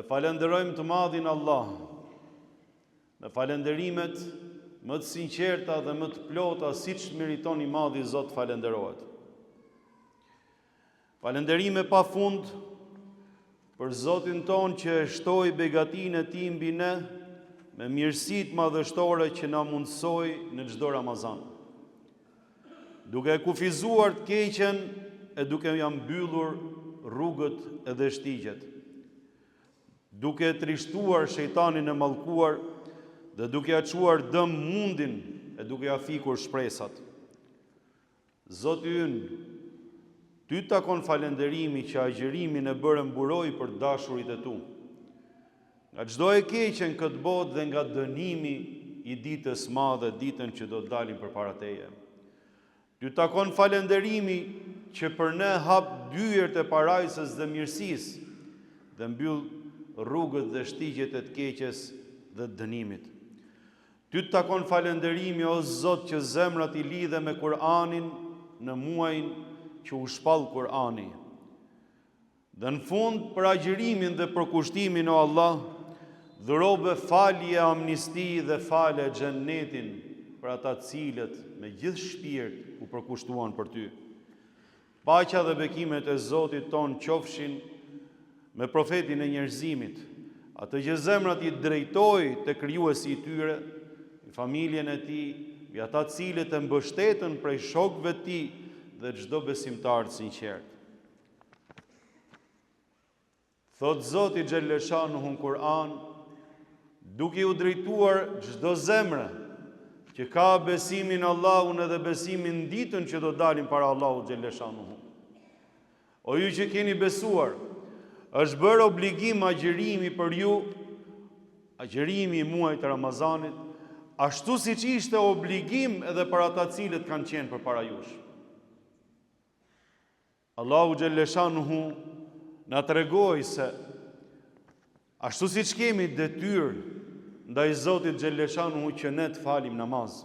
E falenderojmë të madhin Allah, me falenderimet më të sinqerta dhe më të plota, siç meriton i madhi Zot falenderohet. Falenderime pa fund për Zotin ton që e shtoi begatinë e tij mbi ne me mirësitë madhështore që na mundsoi në çdo Ramazan. Duke kufizuar të keqen e duke ja mbyllur rrugët edhe shtigjet. Duke trishtuar shejtanin e mallkuar dhe duke ja çuar dëm mundin e duke ja fikur shpresat. Zoti ynë, ty takon falenderimi që agjërimin e bërë mburoj për dashurit e tu. Nga çdo e keqen këtë botë dhe nga dënimi i ditës madhe, ditën që do të dalim përpara teje. Ty takon falenderimi që për ne hap dyert e parajsës dhe mirësisë dhe mbyll rrugët dhe shtigjet e të keqes dhe të dënimit. Ty takon falenderimi o Zot që zemrat i lidhe me Kur'anin në muajin që u shpall Kur'ani. Dhe në fund për agjërimin dhe për kushtimin o Allah, dhurobe falje, amnisti dhe fale xhennetin për ata cilët me gjithë shpirt u përkushtuan për ty. Paqja dhe bekimet e Zotit ton qofshin me profetin e njerëzimit, atë që zemrat i drejtoi te krijuesi i tyre, i familjen e tij, mbi ata cilët e mbështetën prej shokëve të tij dhe çdo besimtar të sinqert. Thot Zoti xhelleshanuhu në Kur'an, duke u drejtuar çdo zemre që ka besimin Allahun edhe besimin ditën që do dalim para Allahut xhelleshanuhu. O ju që keni besuar, është bërë obligim agjërimi për ju, agjërimi i muajit të Ramazanit, ashtu siç ishte obligim edhe për ata cilët kanë qenë përpara jush. Allahu xhelleshanuhu na tregoi se ashtu siç kemi detyrë ndaj Zotit xhelleshanuhu që ne të falim namaz,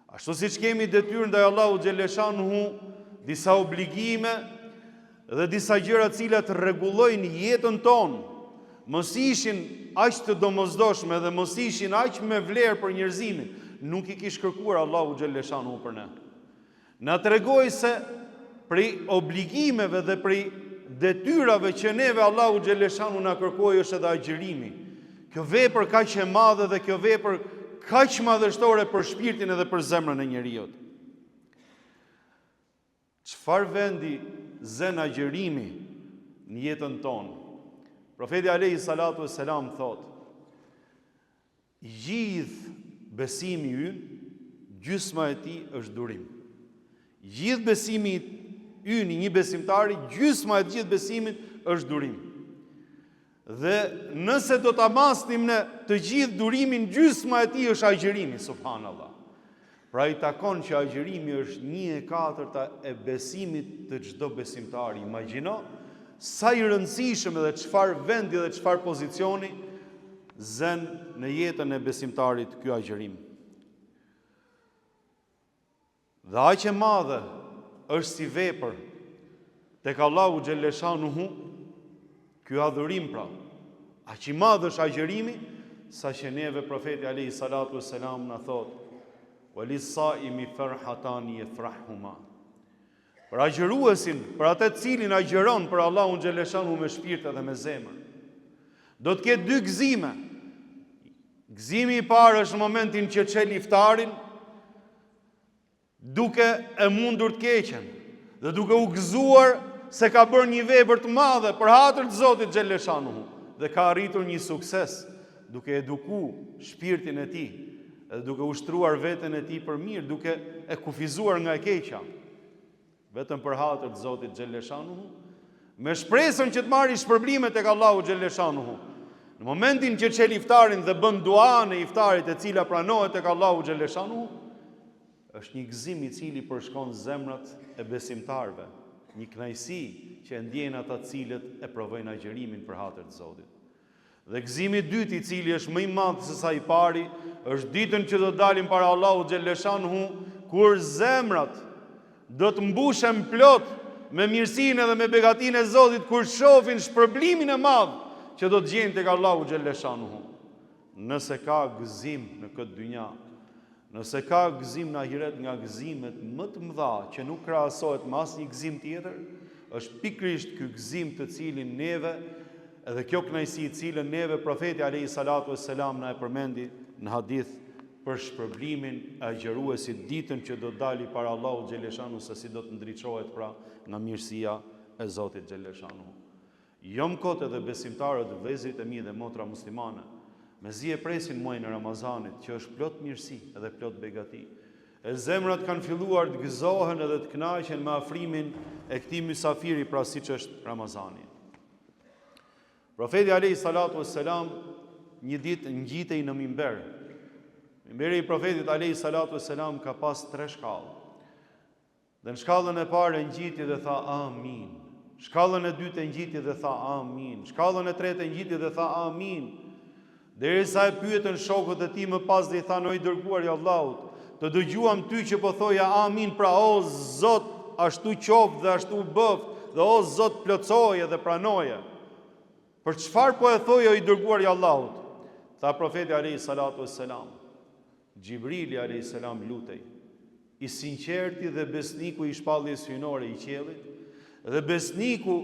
ashtu siç kemi detyrë ndaj Allahu xhelleshanuhu disa obligime dhe disa gjëra të cilat rregullojnë jetën tonë, mos ishin aq të domosdoshme dhe mos ishin aq me vlerë për njerëzimin, nuk i kishte kërkuar Allahu xhelleshanuhu për ne. Na tregoi se prej obligimeve dhe prej detyrave që neve Allahu xhelleshanuhu na kërkoi është edhe agjërimi. Kjo vepër kaq e madhe dhe kjo vepër kaq madhështore për shpirtin edhe për zemrën e njeriu. Çfarë vendi zën agjërimi në jetën tonë? Profeti alayhi salatu wassalam thot: gjithë besimi ynë, gjysma e tij është durim. Gjithë besimi ynë i një besimtari, gjysma e gjithë besimit është durim. Dhe nëse do ta masnim ne të gjithë durimin, gjysma e tij është agjërimi, subhanallahu. Pra i takon që agjërimi është 1/4 e besimit të çdo besimtari. Imagjino sa i rëndësishëm edhe çfarë vendi dhe çfarë pozicioni zën në jetën e besimtarit ky agjërim. Dhe aq e madhe është si vepër tek Allahu xhelleshanuhu ky adhurim, pra aq i madh është agjërimi, sa që neve profeti alayhi salatu wassalam na thot: "Walis-saimi farhatani yafrahuma." Për agjëruesin, për atë të cilin agjëron për Allahun xhelleshanuhu me shpirt edhe me zemër, do të ketë dy gëzime. Gëzimi i parë është në momentin që çel iftarin, duke e mundur të keqen dhe duke u gëzuar se ka bërë një vepër të madhe për hatër të Zotit xhelleshanuhu dhe ka arritur një sukses duke eduku shpirtin e tij dhe duke ushtruar veten e tij për mirë, duke e kufizuar nga e keqja vetëm për hatër të Zotit xhelleshanuhu, me shpresën që të marrë shpërblime tek Allahu xhelleshanuhu. Në momentin që çel iftarin dhe bën dua në iftarit e cila pranohet tek Allahu xhelleshanuhu, është një gëzim i cili përshkon zemrat e besimtarve, një kënaqësi që e ndjejnë ata të cilët e provojnë agjërimin për hatër të Zotit. Dhe gëzimi i dytë, i cili është më i madh se sa i pari, është ditën që do dalim para Allahu xhelleshanuhu, kur zemrat do të mbushen plot me mirësinë dhe me begatinë e Zotit, kur shohin shpërblimin e madh që do të gjenë tek Allahu xhalleshanuhu. Nëse ka gëzim në këtë dynja, nëse ka gëzim në ahiret nga gëzimet më të mëdha që nuk krahasohet me asnjë gëzim tjetër, është pikërisht ky gëzim të cilin neve, edhe kjo kënaqësi të cilën neve profeti alayhi salatu wassalam na e përmendi në hadith për shpërblimin e agjëruesit ditën që do dali para Allahut xhaleshanu, se si do të ndriçohet pra nga mirësia e Zotit xhaleshanu. Jom kot edhe besimtarët, vëllezërit e mi dhe motra muslimane, mezi e presin muajin e Ramazanit, që është plot mirësi edhe plot begati. E zemrat kanë filluar të gëzohen edhe të kënaqen me afrimin e këtij mysafiri, pra siç është Ramazani. Profeti alayhi salatu wassalam një ditë ngjitej në mimber. Mimberi i profetit alayhi salatu wassalam ka pas 3 shkallë. Dhe në shkallën e parë ngjiti dhe tha amin. Shkallën e dytë ngjiti dhe tha amin. Shkallën e tretë ngjiti dhe tha amin. Derisa e pyetën shokët e tij më pas dhe i thanë: "O i dërguari i Allahut, të dëgjuam ty që po thoja amin, pra o Zot, ashtu qoftë dhe ashtu bëft, dhe o Zot plotsoje dhe pranoje." Për çfarë po e thoje, o i dërguari i Allahut? Tha profeti alayhi salatu wassalam: Gjibrili alayhi salam lutej, i sinqerti dhe besniku i shpalljes hyjnore i qiellit, dhe besniku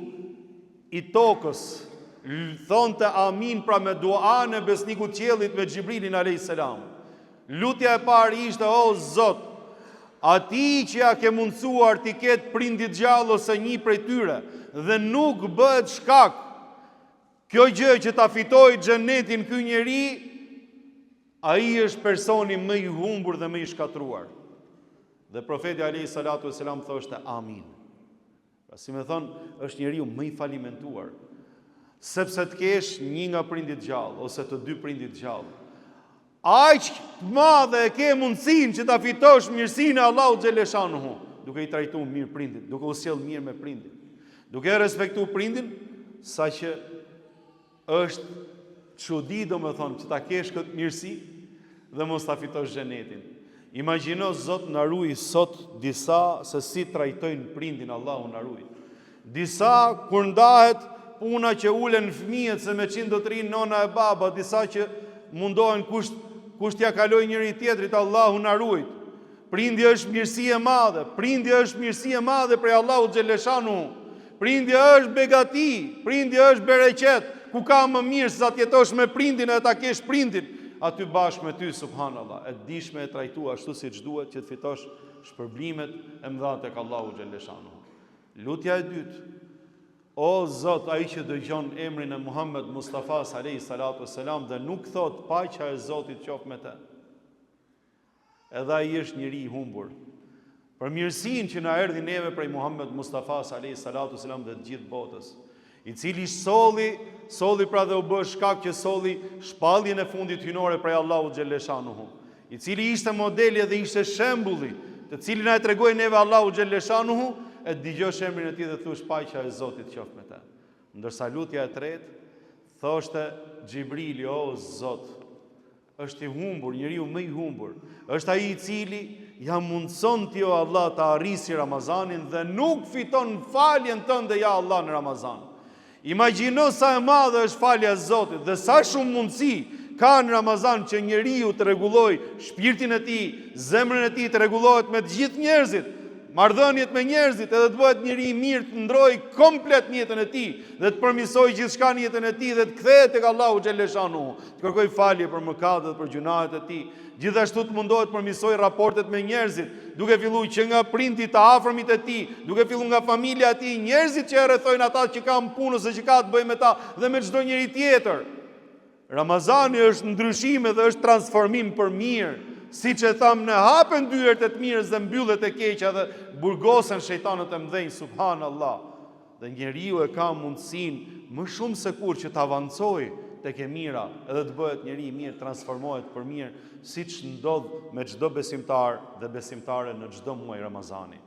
i tokës thonte amin, pra me duan e besnikut qiellit me Gjibrilin alayhi salam. Lutja e parë ishte: o Zot, ati që ja ke mundësuar t'i ketë prindit gjallë ose një prej tyre dhe nuk bëhet shkak kjo gjë që ta fitoj xhenetin ky njeri, ai është personi më i humbur dhe më i shkatruar. Dhe profeti alayhi salatu wassalam thoshte amin. Pra si me thonë, është njeriu më i falimentuar, sepse të kesh një nga prindit gjallë ose të 2 prindit gjallë. Aq të madhe e ke mundësinë që ta fitosh mirësinë e Allahut xhaleshanuhu, duke i trajtuar mirë prindit, duke u sjell mirë me prindin, duke e respektuar prindin, saqë është çudi domethënë që ta kesh këtë mirësi dhe mos ta fitosh xhenetin. Imagjino Zot na ruaj sot disa se si trajtojnë prindin, Allahu na ruaj. Disa kur ndahet puna që ulen fëmijët se me çin do të rinë nona e baba, disa që mundohen kusht t'ja kaloj njëri tjetrit, Allahu na ruaj. Prindja është mirësi e madhe, prindja është mirësi e madhe prej Allahut xhaleshanu. Prindja është begati, prindja është bereqet, ku ka më mirë se sa të jetosh me prindin e ta kesh prindin aty bashkë me ty, subhanallah, e dishme e trajtu ashtu siç duhet që të fitosh shpërblimet e mëdha tek Allahu xhaleshanu. Lutja e dytë: o Zot, ai që dëgjon emrin e Muhammed Mustafa alayhi salatu wassalam dhe nuk thot paqja e Zotit qoftë me të, edhe ai është njeri i humbur. Për mirësinë që na erdhi neve prej Muhammed Mustafa alayhi salatu wassalam dhe të gjithë botës, i cili solli pra dhe u bë shkak që solli shpalljen e fundit hyjnore prej Allahut xhaleshanuhu, i cili ishte modeli dhe ishte shembulli, të cilin na e tregoi neve Allahu xhaleshanuhu, e dëgjosh emrin e tij dhe thosh paqja e Zotit qoftë me të. Ndërsa lutja e tretë thoshte Gjibrili: o Zot, është i humbur, njeriu më i humbur, është ai i cili ja mundson ti o Allah të arrisë Ramazanin dhe nuk fiton faljen tënde ja Allah në Ramazan. Imagjino sa e madhe është falja e Zotit dhe sa shumë mundësi ka në Ramazan që njeriu të rregulloj shpirtin e tij, zemrën e tij të rregullohet me të gjithë njerëzit, marrëdhëniet me njerëzit, edhe të bëhet njeri i mirë, të ndrojë komplet në jetën e tij dhe të përmirësojë gjithçka në jetën e tij dhe të kthehet tek Allahu xhaleshanu, të kërkojë falje për mëkatet dhe për gjunahet e tij. Gjithashtu të mundohet të përmirësojë raportet me njerëzit, duke filluar që nga prindit të afërmit e tij, duke filluar nga familja e tij, njerëzit që e rrethojnë ata që kanë punë ose që ka të bëjë me ta dhe me çdo njeri tjetër. Ramazani është ndryshim dhe është transformim për mirë. Siç e tham, ne hapen dyert e të mirës dhe mbyllet e keqja dhe burgosen shejtanët e mëdhenj, subhanallah. Dhe njeriu e ka mundësinë më shumë se kur që të avancojë tek e mira, edhe të bëhet njeri i mirë, transformohet për mirë, siç ndodh me çdo besimtar dhe besimtare në çdo muaj Ramazani.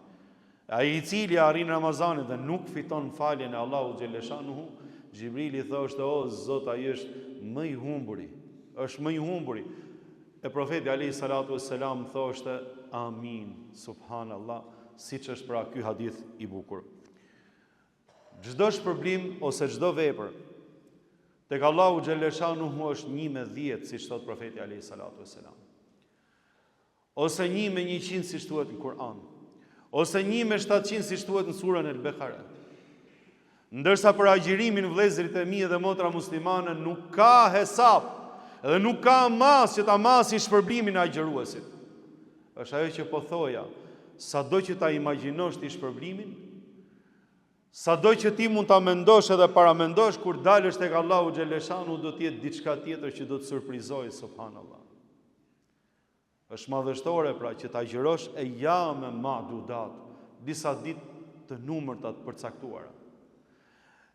Ai i cili arrin Ramazanin dhe nuk fiton faljen e Allahut xhaleshanuhu, Gjibrili thoshte: o Zot, ai është më i humburi, është më i humburi. E profeti alayhi salatu wassalam thoshte amin, subhanallah, siç është pra ky hadith i bukur. Çdo shpërblim ose çdo vepër tek Allahu xhaleshanuhu është 1/10, siç thot profeti alayhi salatu wassalam. Ose 1/100 siç thuhet në Kur'an, ose 1/700 siç thuhet në surën El-Bekare. Ndërsa për agjërimin vëllezërit e mi dhe motra muslimane nuk ka hesap dhe nuk ka mas që ta masi shpërblimin e agjëruesit. Është ajo që po thoja, sado që ta imagjinosh ti shpërblimin, sado që ti mund ta mendosh edhe paramendosh, kur dalësh tek Allahu xhaleshanu do të jetë diçka tjetër që do të surprizojë, subhanallahu. Është madhështore pra që ta agjërosh e me ma'dudat, disa ditë të numërta të përcaktuara.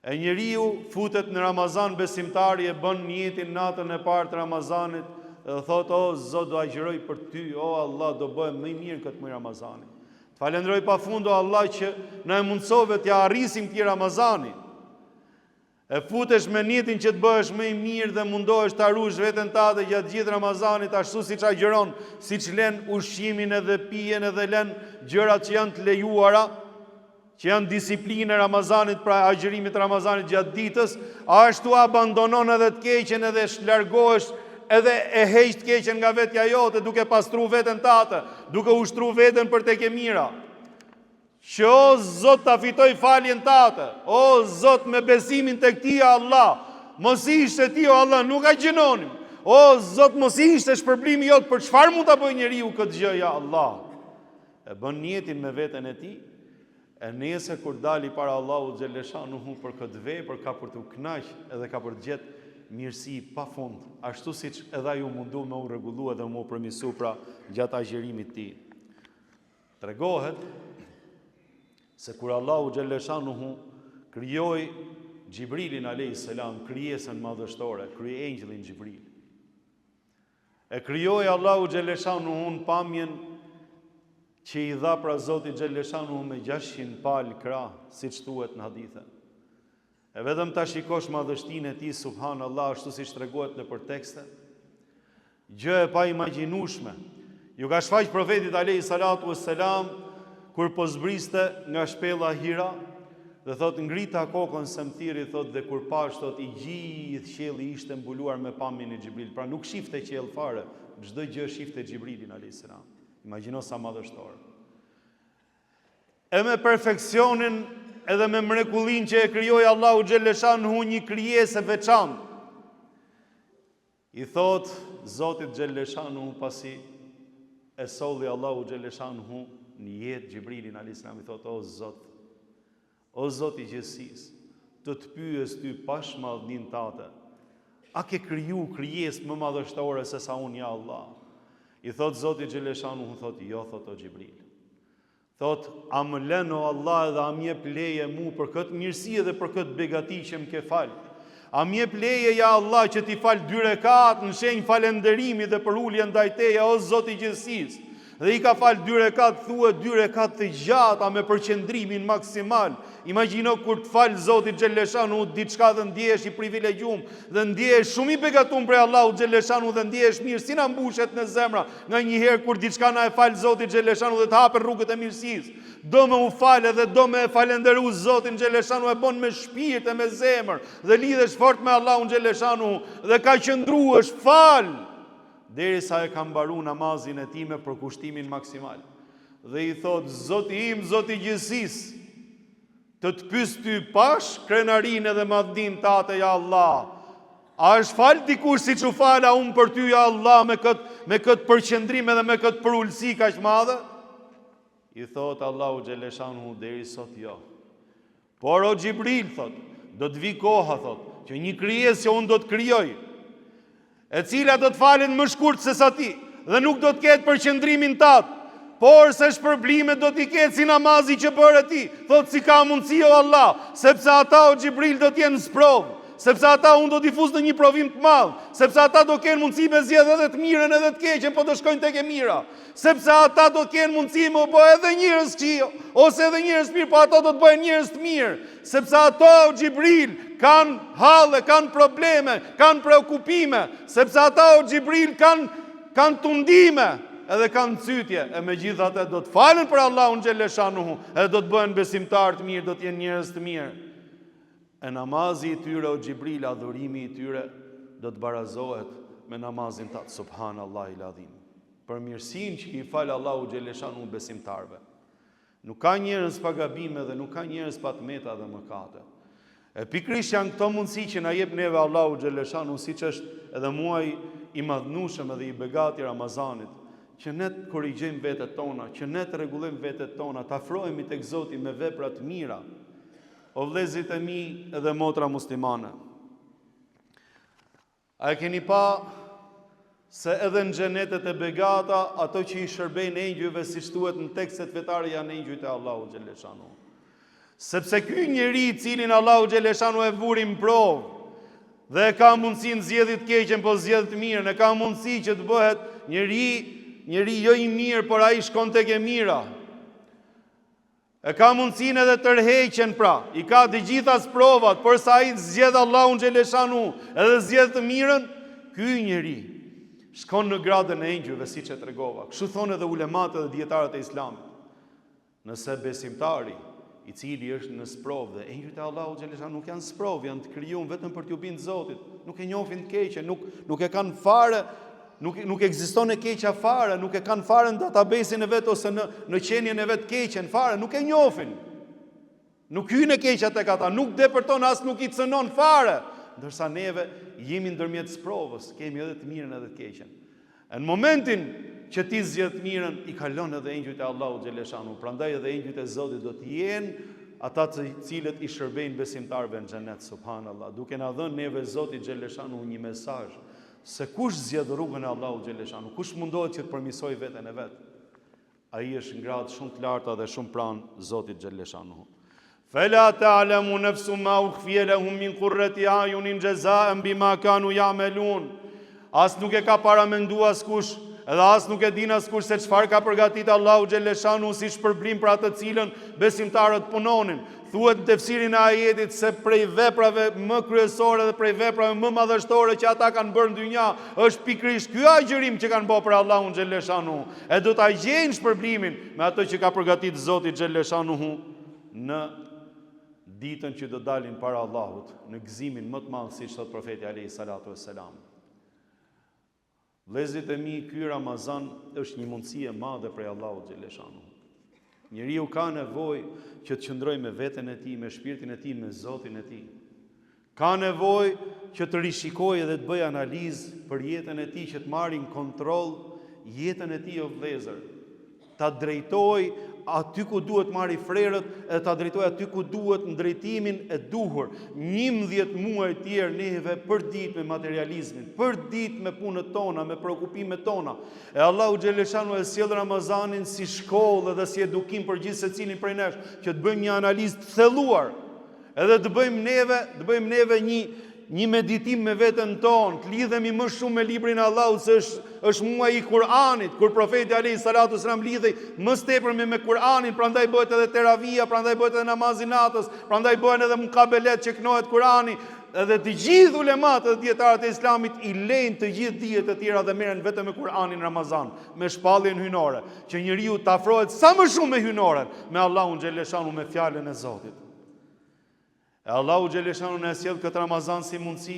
E njeriu futet në Ramazan besimtari e bën niyetin natën e parë të Ramazanit dhe thot, o Zot, do agjëroj për ty, o Allah, do bëhem më i mirë këtë muaj Ramazani. Të falenderoj pafund, o Allah, që na e mundsove t'ja arrisim këtij Ramazani. E futesh me niyetin që të bëhesh më i mirë dhe mundohesh ta ruash veten tënde gjatë gjithë Ramazanit, ashtu siç agjëron, siç lën ushqimin edhe pijen edhe lën gjërat që janë të lejuara, që janë disiplinë e Ramazanit, pra agjërimit Ramazanit gjatë ditës, ashtu abandonon edhe të keqen edhe largohesh edhe e heq të keqen nga vetja jote, duke pastruar veten tënde, duke ushtruar veten për tek e mira. Që o Zot ta fitoj faljen tënde, o Zot me besimin tek ti Allah, mos ishte ti o Allah, nuk agjënonim. O Zot, mos ishte shpërblimi jot, për çfarë mund ta bëjë njeriu këtë gjë ja Allah? E bën niyetin me veten e tij. E nesër kur dali para Allahu xhaleshanuhu për këtë vepër, ka për të kënaq edhe ka për të gjetë mirësi pafund, ashtu siç edhe ai u mundu me u rregullua dhe me u përmirësu pra gjatë agjërimit të tij. Tregohet se kur Allahu xhaleshanuhu krijoi Xhibrilin alayhis salam, krijesën madhështore, krijoi engjëllin Xhibril. E krijoi Allahu xhaleshanuhu në pamjen që i dha pra Zoti xhaleshanu me 600 palë krah, siç thuhet në hadithe. E vetëm ta shikosh madhështinë e tij, subhanallahu, ashtu siç tregohet nëpër tekste, gjë e pa imagjinueshme. Ju ka shfaq profetit alayhi salatu wassalam kur po zbriste nga shpella Hira dhe thot ngrita kokën se më thirri, thot, dhe kur pash, thot, i gjithë qielli ishte mbuluar me pamjen e Xhibril. Pra nuk shifte qiell fare, çdo gjë shifte Xhibrilin alayhis salam. Imagjino sa madhështor. E me perfeksionin edhe me mrekullin që e krijoi Allahu xhaleshanuhu një krijesë veçantë. I thot Zotit xhaleshanuhu pasi e solli Allahu xhaleshanuhu në jetë Xhibrilin alayhis salam, i thot, o Zot i gjithësisë, të pyes ty pash madhnin tate, a ke kriju krijesë më madhështore se sa unë, ja Allah? I thot Zoti xhaleshanuhu, thot, jo, thot, o Xhibril. Thot, a më lën o Allah edhe a më jep leje mu për këtë mirësi dhe për këtë begati që më ke fal? A më jep leje, ja Allah, që ti fal 2 rekat në shenjë falënderimi dhe për ulje ndaj teje, o Zoti i gjithësisë? Dhe i ka fal 2 rekat, thuhet 2 rekat të gjata me përqendrimin maksimal. Imagjino kur të fal Zoti xhaleshanu diçka dhe ndjehesh i privilegjum dhe ndjehesh shumë i begatum për Allahu xhaleshanu dhe ndjehesh mirë, si na mbushet në zemra nga një herë kur diçka na e fal Zoti xhaleshanu dhe të hapet rrugët e mirësisë. Do me u fal dhe do me falenderu Zotin xhaleshanu, e bën me shpirt e me zemër dhe lidhesh fort me Allahun xhaleshanu dhe ka qëndruesh fal derisa e ka mbaru namazin e tij me përkushtimin maksimal. Dhe i thot, Zoti im, Zoti i gjithësisë, të pyes ty pash krenarin edhe madhin tate, ja Allah. A është fal dikush siç u fala unë për ty, ja Allah, me këtë përqendrim edhe me këtë përullësi kaq madhe? I thot Allahu xhaleshanuhu, deri sot jo. Por o Xhibril, thot, do të vi koha, thot, që një krijesë që unë do të krijoj, e cila do të falen më shkurt se sa ti, dhe nuk do të ketë përqendrimin tat, por se shpërblimet do t'i ketë si namazi që bërë ti. Thot, si ka mundësi o Allah, sepse ata o Xhibril do t'jenë në sprovë, sepse ata unë do t'i fus në një provim të madh, sepse ata do kenë mundësi me zgjedhë edhe të mirën edhe të keqen, po do shkojnë tek e mira, sepse ata do kenë mundësi me u bë edhe njerëz këqij ose edhe njerëz mirë, po ata do të bëhen njerëz të mirë, sepse ata o Xhibril kanë halle, kanë probleme, kanë preokupime, sepse ata o Xhibril kanë tundime edhe kanë cytje, e megjithatë do të falen për Allahun xhaleshanuhu, edhe do të bëhen besimtar të mirë, do të jenë njerëz të mirë. E namazi I tyre o Gjibril, adhurimi I tyre do të barazohet me namazin tatë, subhanallahi l'adhim. Për mirësinë që I fal Allahu xhaleshanu besimtarve. Nuk ka njerëz pa gabime dhe nuk ka njerëz pa tmeta dhe mëkate. E pikrisht janë këto mundësi që na jep neve Allahu xhaleshanu, siç është edhe muaji I madhnueshëm edhe I begati Ramazanit, që ne të korrigjojmë vetët tona, që ne të rregullojmë vetët tona, të afrohemi tek Zoti me vepra të mira. O vëllezërit e mi edhe motra muslimane, a e keni pa se edhe në xhenetet e begata, ato që I shërbejnë engjëjve, si thuhet në tekstet fetare, janë engjëjt e Allahu xhaleshanu. Sepse ky njeri I cilin Allahu xhaleshanu e vuri në provë, dhe ka mundësi në zgjedhjet të keqen, po zgjedh të mirën, e ka mundësi që të bëhet njeri jo I mirë, por ai shkon tek e mira. E ka mundësin edhe tërheqen pra, I ka të gjitha provat, por sa ai zgjedh Allahun xhaleshanu, edhe zgjedh të mirën, ky njeri shkon në gradën e engjëjve, siç e tregova. Kështu thonë edhe ulemat dhe dietarët e Islamit. Nëse besimtari I cili është në sprovë dhe engjëjt e Allahut xhaleshanu nuk janë sprovë, janë të krijuar vetëm për t'u bindur Zotit, nuk e njohin të keqen, nuk e kanë fare, nuk ekziston e keqja fare, nuk e kanë fare në databasin e vet ose në qenien e vet keqen fare, nuk e njohin. Nuk hyn e keqja tek ata, nuk depërton as nuk I cënon fare, ndërsa neve jemi ndërmjet sprovës, kemi edhe të mirën edhe të keqen. Në momentin që ti zgjedh të mirën, I kalon edhe engjëjt e Allahut xhaleshanu. Prandaj edhe engjëjt e Zotit do të jenë ata të cilët I shërbejnë besimtarëve në xhenet, subhanallahu. Duke na dhënë neve Zoti xhaleshanu një mesazh se kush zgjedh rrugën e Allahut xhaleshanu, kush mundohet që të përmirësojë veten e vet, ai është në gradë shumë të larta dhe shumë pranë Zotit xhaleshanu. Fela ta'lamu nafsu ma ukhfiya lahum min qurrati ayunin jazaan bima kanu ya'malun. As nuk e ka paramenduar askush, edhe as nuk e din askush se çfarë ka përgatitur Allahu xhaleshanu si shpërblim për atë cilën besimtarët punonin. Thuhet në tefsirin e ajetit se prej veprave më kryesore dhe prej veprave më madhështore që ata kanë bërë në dynja, është pikërisht ky agjërim që kanë bërë për Allahun xhaleshanu. E do ta gjejnë shpërblimin me ato që ka përgatitur Zoti xhaleshanu në ditën që do dalin para Allahut, në gëzimin më të madh, siç thot profeti alayhi salatu wassalam. Vëllezërit e mi, ky Ramazan është një mundësi e madhe prej Allahut xhaleshanu. Njeriu ka nevojë që të qëndrojë me veten e tij, me shpirtin e tij, me Zotin e tij. Ka nevojë që të rishikojë dhe të bëjë analizë për jetën e tij, që të marrë në kontroll jetën e tij o vëllezër. Ta drejtojë aty ku duhet marrë frerët, e ta drejtojë aty ku duhet në drejtimin e duhur. 11 muaj të tjerë neve për ditë me materializmin, për ditë me punët tona, me shqetësimet tona. E Allahu xhaleshanu e sjell Ramazanin si shkollë dhe si edukim për gjithë secilin prej nesh, që të bëjmë një analizë të thelluar, edhe të bëjmë neve një meditim me veten tonë, të lidhemi më shumë me librin e Allahut, se është muaji I Kur'anit, kur profeti alayhi salatu wasalam lidhej më tepër me Kur'anin, prandaj bëhet edhe teravia, prandaj bëhet edhe namazi natës, prandaj bëhen edhe mukabelet që knohet Kur'ani, edhe të gjithë ulemat dhe dietarët e Islamit I lejnë të gjithë dijet e tjera dhe merren vetëm me Kur'anin Ramazan, me shpalljen hyjnore, që njeriu të afrohet sa më shumë me hyjnoren, me Allahun xhaleshanu, me fjalën e Zotit. E Allahu xhaleshanu na sjell këtë Ramazan si mundësi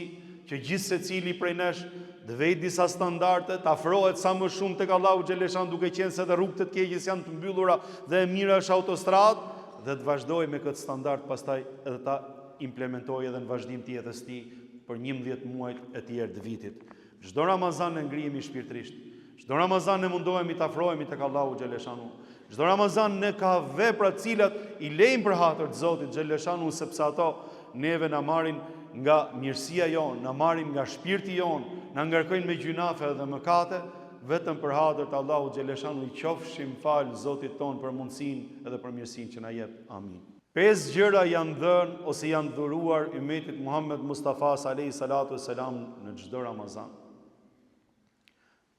që gjithë secili prej nesh të vejë disa standarde, të afrohet sa më shumë tek Allahu xhaleshanu, duke qenë se edhe rrugët e keqes janë të mbyllura dhe e mira është autostradë, dhe të vazhdojë me këtë standard, pastaj edhe ta implementojë edhe në vazhdim të jetës tij për 11 muajt e tjerë të vitit. Çdo Ramazan ne ngrihemi shpirtërisht. Çdo Ramazan ne mundohemi të afrohemi tek Allahu xhaleshanu. Çdo Ramazan ne ka vepra të cilat I lejmë për hatër të Zotit xhaleshanu, sepse ato neve na marrin nga mirësia jonë, na marrin nga shpirti jonë, na ngarkojnë me gjunafe dhe mëkate, vetëm për hatër të Allahu xhaleshanu I qofshim fal Zotit ton për mundësinë edhe për mirësinë që na jep. Amin. 5 gjëra janë dhënë ose janë dhuruar ummetit Muhammed Mustafa alayhi salatu wassalam në çdo Ramazan.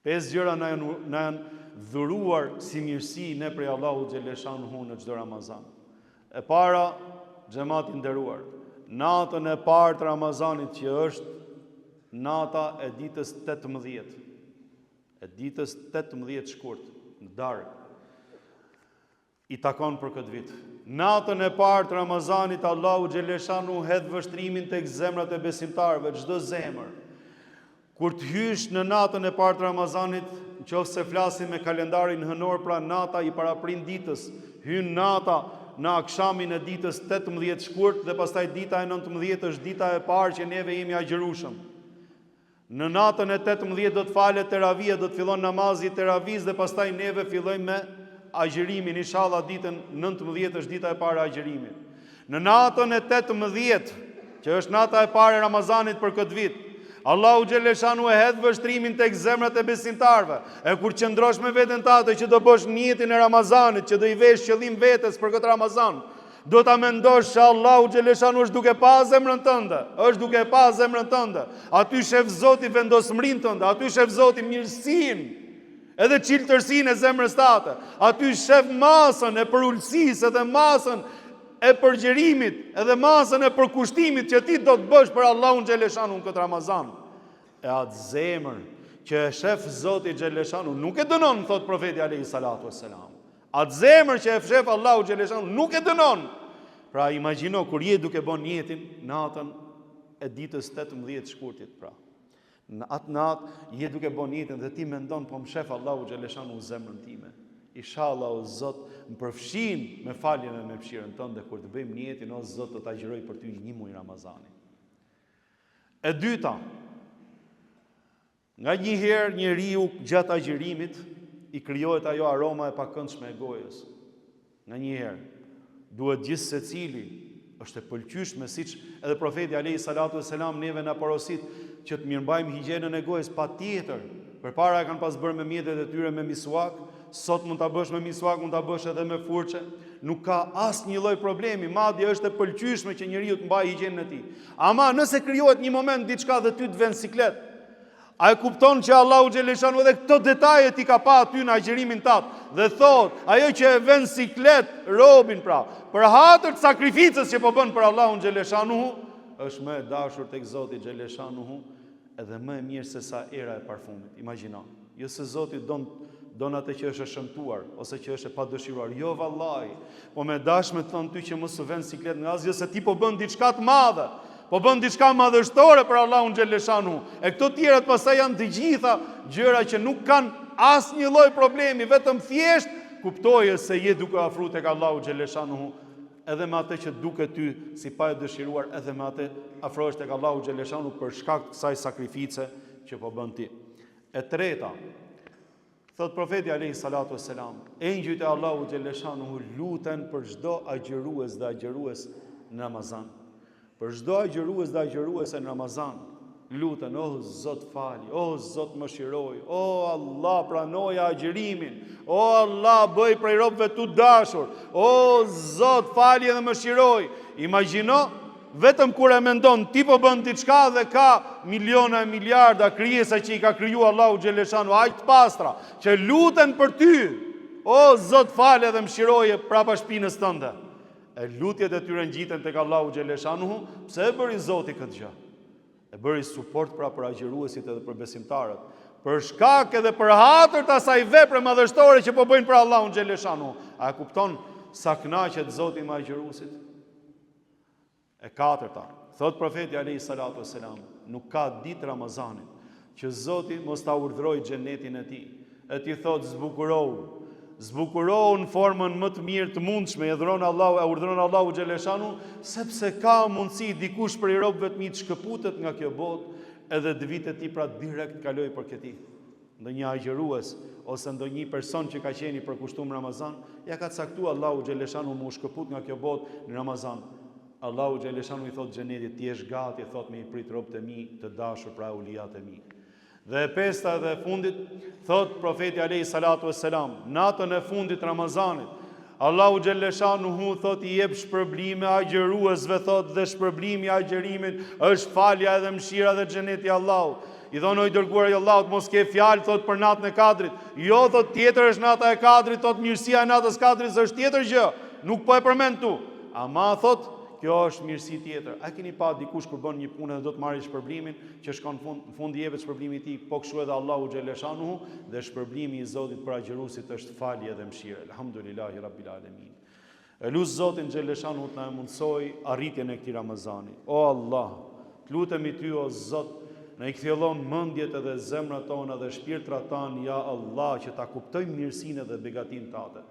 5 gjëra na janë dhuruar si mirësi ne prej Allahu xhaleshanu në çdo Ramazan. E para, xhamati I nderuar, natën e parë të Ramazanit, që është nata e ditës 18, e ditës 18 shkurt, në darkë, I takon për këtë vit. Natën e parë të Ramazanit, Allahu xhaleshanu hedh vështrimin tek zemrat e besimtarëve, çdo zemër. Kur të hysh në natën e parë të Ramazanit, nëse flasim me kalendarin hënor, pra nata i paraprind ditës, hyn nata në akshamin e ditës 18 shkurt dhe pastaj dita e 19 është dita e parë që neve jemi agjërueshëm. Në natën e 18 do të falet teravia, do të fillon namazi i teravis dhe pastaj neve fillojmë me agjërimin, inshallah ditën 19 është dita e parë e agjërimit. Në natën e 18, që është nata e parë e Ramazanit për këtë vit, Allahu xhaleshanu e hedh vështrimin tek zemrat e besimtarëve. E kur qëndrosh me veten tate që do bësh niyetin e Ramazanit, që do i vesh qëllim vetes për këtë Ramazan, do ta mendosh se Allahu xhaleshanu është duke pa zemrën tënde, është duke pa zemrën tënde. Aty shef Zoti vendosmërinë tënde, aty shef Zoti mirësinë, edhe çiltërsinë e zemrës tate. Aty shef masën e përulësisë dhe masën e përgjerimit edhe masën e përkushtimit që ti do të bësh për Allahun xhaleshanu në këtë Ramazan. E atë zemër që e shef Zoti xhaleshanu nuk e dënon, thot profeti alayhi salatu wassalam. Atë zemër që e shef Allahu xhaleshanu nuk e dënon. Pra imagjino kur je duke bën niyetin natën e ditës 18 shkurtit, pra. Në atë natë je duke bën niyetin dhe ti mendon po më shef Allahu xhaleshanu zemrën time. Inshallah o Zot më përfshin me faljen e me mëshirën tënde kur të bëjmë niyetin, o Zot do ta agjëroj për ty një muaj Ramazani. E dyta, nga një herë njeriu gjatë agjërimit i krijohet ajo aroma e pakëndshme e gojës. Nga një herë duhet gjithë secili është e pëlqyeshme, siç edhe profeti alayhi salatu wassalam neve na porosit që të mirëmbajmë higjienën e gojës, patjetër. Përpara e kanë pas bërë me mjetet e tyre me miswak, sot mund ta bësh me miswak, mund ta bësh edhe me furçe. Nuk ka asnjë lloj problemi, madje është e pëlqyeshme që njeriu të mbajë higjienën e tij. Ama nëse krijohet një moment diçka dhe ty të vjen siklet, a e kupton që Allahu xhaleshanu edhe këto detaje ti ka pa aty në agjërimin tat dhe thot, ajo që e vën siklet robin, pra, për hatër të sakrificës që po bën për Allahun xhaleshanu, është më e dashur tek Zoti xhaleshanu edhe më e mirë se sa era e parfumit. Imagjino, jo se Zoti don atë që është e shëmtuar ose që është e padëshiruar. Jo vallahi, po me dashme të thon ty që mos u vën siklet në asgjë, se ti po bën diçka të madhe. Po bën diçka madhështore për Allahun xhaleshanu. E këto tjerat pastaj janë të gjitha gjëra që nuk kanë asnjë lloj problemi, vetëm thjesht kuptoje se je duke afruar tek Allahu xhaleshanu, edhe me atë që duket ty si pa e dëshiruar, edhe me atë afrohesh tek Allahu xhaleshanu për shkak të kësaj sakrifice që po bën ti. E treta, thot profeti alayhi salatu wassalam, engjëjt e Allahu xhaleshanu luten për çdo agjërues dhe agjërues në Ramazan. Për çdo agjërues dhe agjëruese në Ramazan, luten, o Zot fali, o Zot mëshiroj, o Allah pranoj agjërimin, o Allah bëj prej robëve tu dashur, o Zot fali dhe mëshiroj. Imagjino, vetëm kur e mendon ti po bën diçka dhe ka miliona e miliarda krijesa që i ka kriju Allahu xhaleshanu, aq të pastra, që luten për ty, o Zot fali dhe mëshiroje prapa shpinës tënde. E lutjet e tyre ngjiten tek Allahu xhaleshanu, pse e bëri Zoti këtë gjë? E bëri suport pra për agjëruesit edhe për besimtarët, për shkak edhe për hatër të asaj vepre madhështore që po bëjnë për Allahun xhaleshanu. A e kupton sa kënaqet Zoti me agjëruesit? E katërta, thot profeti alayhi salatu wassalam, nuk ka ditë Ramazanit që Zoti mos ta urdhërojë xhenetin e tij. E ti thot zbukurohu në formën më të mirë të mundshme, e urdhëron Allahu xhaleshanu, sepse ka mundësi dikush prej robëve të mi të shkëputet nga kjo botë, edhe të vitë e ti pra direkt kaloj për këti. Ndonjë agjërues ose ndonjë person që ka qenë i përkushtuar në Ramazan, ja ka caktuar Allahu xhaleshanu mu shkëput nga kjo botë në Ramazan. Allahu xhaleshanu i thot xhenetit, ti je gati, thot me i prit robët e mi të dashur, pra ulijat e mi. Dhe e pesta dhe e fundit, thot profeti alayhi salatu wassalam, natën e fundit Ramazanit, Allahu xhaleshanu thot i jep shpërblime agjëruesve, thot, dhe shpërblimi i agjërimit është falja edhe mëshira dhe xheneti i Allahut. I thonë, o i dërguar i Allahut, mos ke fjalë, thot, për natën e Kadrit. Jo, thot, tjetër është nata e Kadrit, thot, mirësia e natës Kadrit është tjetër gjë, nuk po e përmend tu. Ama thot, kjo është mirësi tjetër. A keni pa dikush kur bën një punë dhe do të marrë shpërblimin, që shkon në fund i jepet shpërblimi i tij, po kështu edhe Allahu xhaleshanu, dhe shpërblimi i Zotit për agjëruesit është falje dhe mëshirë. Elhamdulillahi rabbil alamin. E lusë Zotin Xheleshanu të na e mundsoj arritjen e këtij Ramazani. O Allah, të lutemi ty o Zot, në i kthjellon mendjet edhe zemrat tona dhe shpirtrat tanë, ja Allah, që ta kuptojmë mirësinë dhe begatin tate.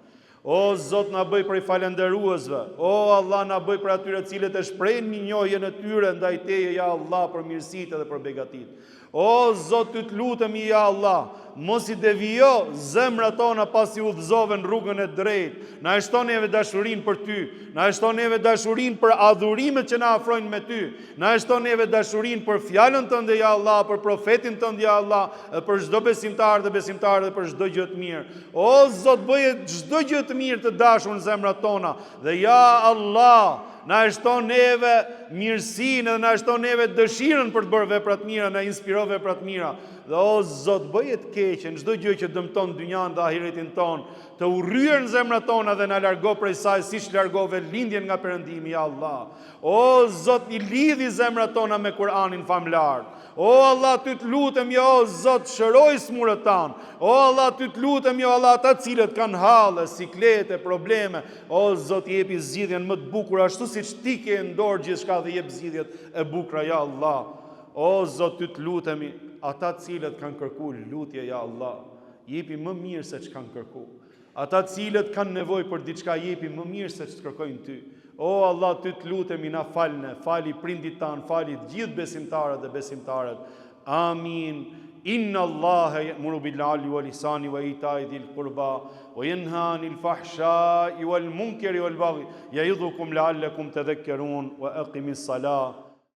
O Zot, na bëj prej falënderuesve. O Allah, na bëj për atyre cilët e shprehin minjohjen e tyre ndaj teje, ja Allah, për mirësitë dhe për begatit. O Zot, ty të lutemi, ja Allah, mos i devijo zemrat tona pasi udhëzove në rrugën e drejtë. Na e shton neve dashurinë për ty, na e shton neve dashurinë për adhurimet që na afrojnë me ty, na e shton neve dashurinë për fjalën tënde, ja Allah, për profetin tënd, ja Allah, për çdo besimtar dhe besimtare dhe për çdo gjë të mirë. O Zot, bëje çdo gjë të mirë të dashur në zemrat tona dhe ja Allah, na e shton neve mirësinë dhe na e shton neve dëshirën për të bërë vepra të mira, na inspiro vepra të mira. Dhe o Zot, bëje të keqen çdo gjë që dëmton dynjan dhe ahiretin ton, të urryer në zemrat tona dhe na largo prej saj siç largove lindjen nga Perëndimi, ja Allah. O Zot, i lidhi zemrat tona me Kur'anin famlar. O Allah, ty të lutem, jo Zot, shëroj smurët tanë. O Allah, ty të lutem, jo Allah, ata cilët kanë halle, siklete, probleme. O Zot, jepi zgjidhjen më të bukur, ashtu siç ti ke në dorë gjithçka dhe jep zgjidhjet e bukura, ja Allah. O Zot, ty të lutemi, ata cilët kanë kërku lutje, ja Allah, jepi më mirë se që kanë kërku. Ata cilët kanë nevojë për diçka, jepi më mirë se që të kërkojnë ty. O Allah, ty të lutemi, na falne, fali prindit tanë, fali të gjithë besimtarët dhe besimtarët. Amin. Inna Allahe ya'muru bil 'adli wal ihsani wa ita'i dhil qurba wa yanha 'anil fahsha'i wal munkari wal baghi ya'idhukum la'allakum tadhakkarun wa aqimis salah